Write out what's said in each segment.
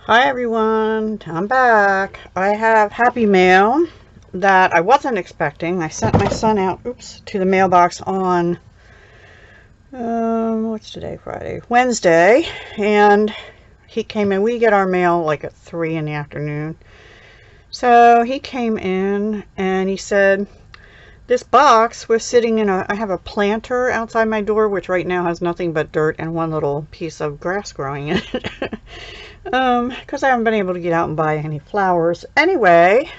Hi everyone, I'm back. I have happy mail that I wasn't expecting. I sent my son out, to the mailbox on, what's today, Friday? Wednesday, and he came in. We get our mail like at 3 in the afternoon. So he came in and he said, this box was sitting in I have a planter outside my door, which right now has nothing but dirt and one little piece of grass growing in it. Because I haven't been able to get out and buy any flowers. Anyway,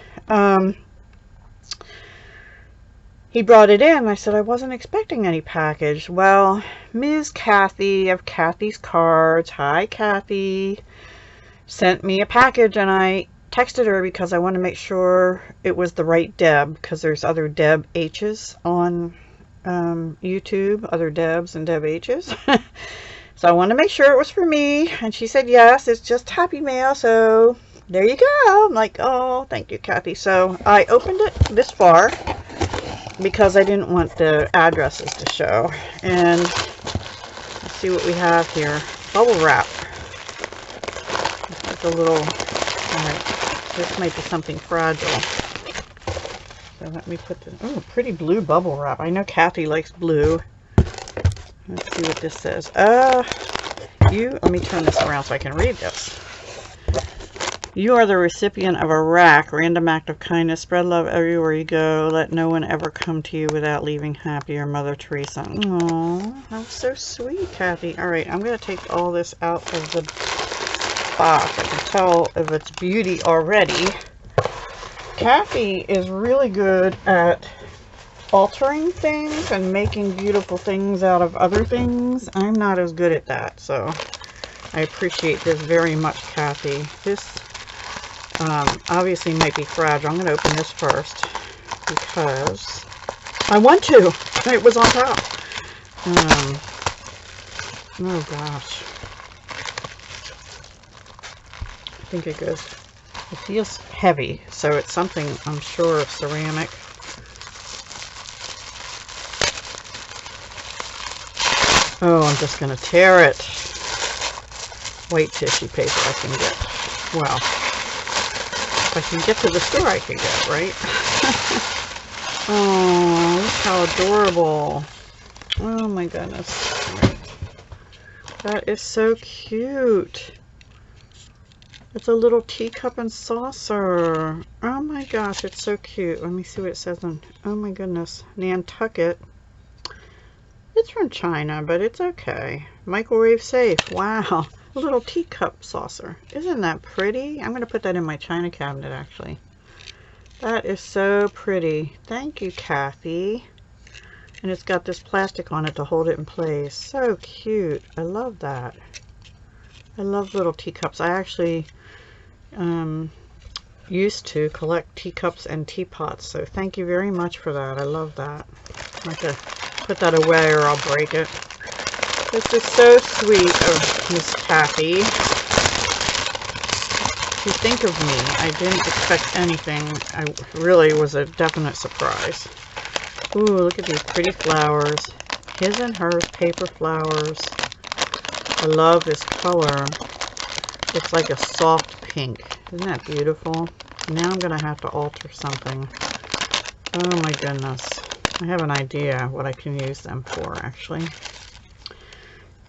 he brought it in. I said I wasn't expecting any package. Well, Ms. Kathy of Kathy's Cards, hi Kathy, sent me a package, and I texted her because I want to make sure it was the right Deb, because there's other Deb H's on YouTube, other Debs and Deb H's. So I wanted to make sure it was for me, and she said yes, it's just happy mail, so there you go. I'm like, oh, thank you, Kathy. So I opened it this far because I didn't want the addresses to show. And let's see what we have here. Bubble wrap. It's a little, alright, this might be something fragile. So let me put this, oh, pretty blue bubble wrap. I know Kathy likes blue. Let's see what this says. Let me turn this around so I can read this. You are the recipient of a RAK, random act of kindness. Spread love everywhere you go. Let no one ever come to you without leaving happy. Your Mother Teresa. Aww, that's so sweet, Kathy. Alright, I'm going to take all this out of the box. I can tell of its beauty already. Kathy is really good at altering things and making beautiful things out of other things. I'm not as good at that, so I appreciate this very much, Kathy. This obviously might be fragile. I'm going to open this first because I want to. It was on top. Oh gosh. I think it goes. It feels heavy, so it's something, I'm sure, ceramic. Oh, I'm just going to tear it. White tissue paper I can get. Well, if I can get to the store, I can get, right? Oh, look how adorable. Oh my goodness. Right. That is so cute. It's a little teacup and saucer. Oh my gosh, it's so cute. Let me see what it says on. Oh my goodness. Nantucket. It's from China, but it's okay. Microwave safe. Wow. A little teacup saucer. Isn't that pretty? I'm going to put that in my china cabinet, actually. That is so pretty. Thank you, Kathy. And it's got this plastic on it to hold it in place. So cute. I love that. I love little teacups. I actually used to collect teacups and teapots, so thank you very much for that. I love that. I have to put that away or I'll break it. This is so sweet of Miss Kathy to think of me. I didn't expect anything. I really was a definite surprise. Ooh, look at these pretty flowers. His and hers paper flowers. I love this color. It's like a soft pink. Isn't that beautiful? Now I'm going to have to alter something. Oh my goodness. I have an idea what I can use them for, actually.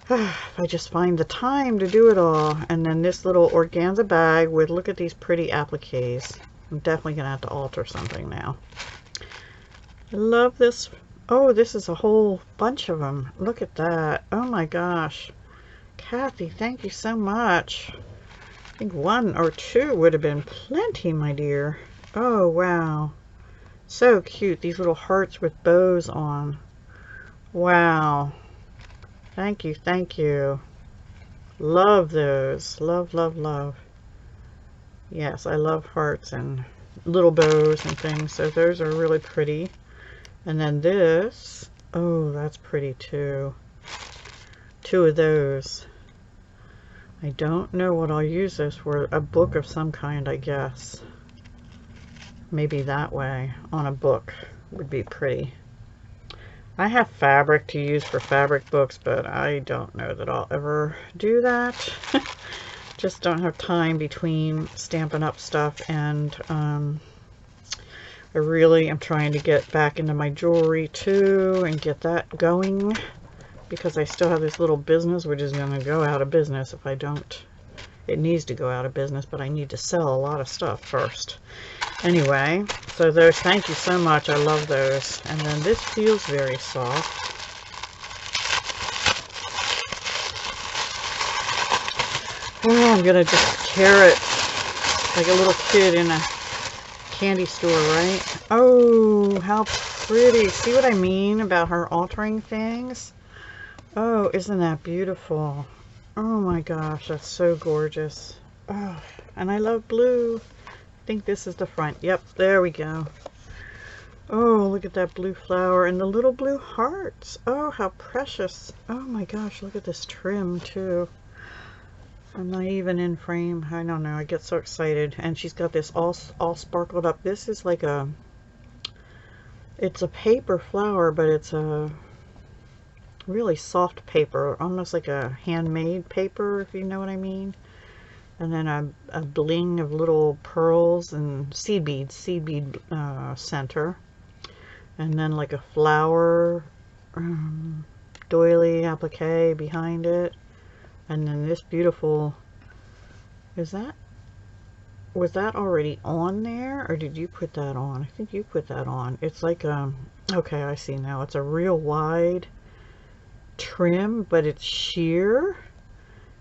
If I just find the time to do it all. And then this little organza bag with, look at these pretty appliques. I'm definitely going to have to alter something now. I love this. Oh, this is a whole bunch of them. Look at that. Oh my gosh. Kathy, thank you so much. I think one or two would have been plenty, my dear. Oh, wow. So cute. These little hearts with bows on. Wow. Thank you, thank you. Love those. Love, love, love. Yes, I love hearts and little bows and things. So those are really pretty. And then this. Oh, that's pretty too. Two of those. I don't know what I'll use this for. A book of some kind, I guess. Maybe that way on a book would be pretty. I have fabric to use for fabric books, but I don't know that I'll ever do that. just don't have time between Stampin' Up! Stuff, and I really am trying to get back into my jewelry too and get that going, because I still have this little business which is going to go out of business if I don't. It needs to go out of business, but I need to sell a lot of stuff first. Anyway, so those, thank you so much. I love those. And then this feels very soft. Oh, I'm going to just tear it like a little kid in a candy store, right? Oh, how pretty. See what I mean about her altering things? Oh, isn't that beautiful? Oh my gosh, that's so gorgeous. Oh, and I love blue. I think this is the front. Yep, there we go. Oh, look at that blue flower and the little blue hearts. Oh, how precious. Oh my gosh, look at this trim too. I'm not even in frame. I don't know. I get so excited. And she's got this all sparkled up. This is like a, it's a paper flower, but it's a really soft paper, almost like a handmade paper, if you know what I mean. And then a bling of little pearls and seed bead center. And then like a flower doily applique behind it. And then this beautiful, was that already on there, or did you put that on? I think you put that on. It's like, okay, I see now. It's a real wide trim, but it's sheer.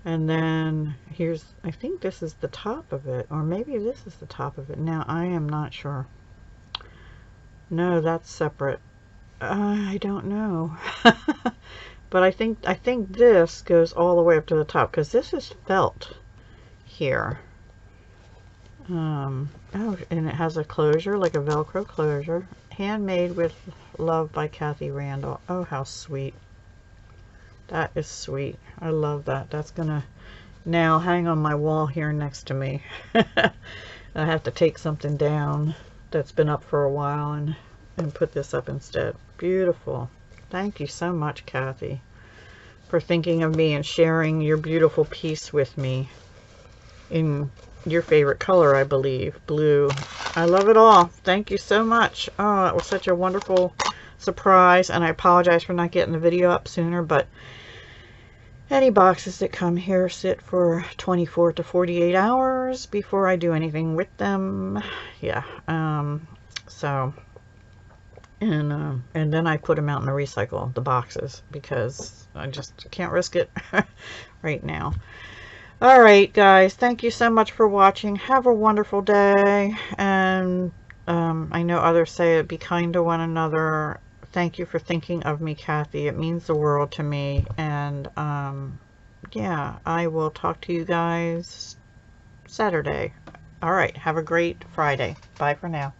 And then here's, I think this is the top of it, or maybe this is the top of it. Now I am not sure. No, that's separate. I don't know. But I think this goes all the way up to the top, because this is felt here. Oh, and it has a closure, like a Velcro closure. Handmade with love by Kathy Randall. Oh, how sweet. That is sweet. I love that. That's gonna now hang on my wall here next to me. I have to take something down that's been up for a while and put this up instead. Beautiful. Thank you so much, Kathy, for thinking of me and sharing your beautiful piece with me in your favorite color, I believe, blue. I love it all. Thank you so much. Oh, it was such a wonderful surprise, and I apologize for not getting the video up sooner, but any boxes that come here sit for 24 to 48 hours before I do anything with them. Yeah. So, and then I put them out in the recycle, the boxes, because I just can't risk it right now. All right, guys, thank you so much for watching. Have a wonderful day. And I know others say it, be kind to one another. Thank you for thinking of me, Kathy. It means the world to me. And yeah, I will talk to you guys Saturday. All right, have a great Friday. Bye for now.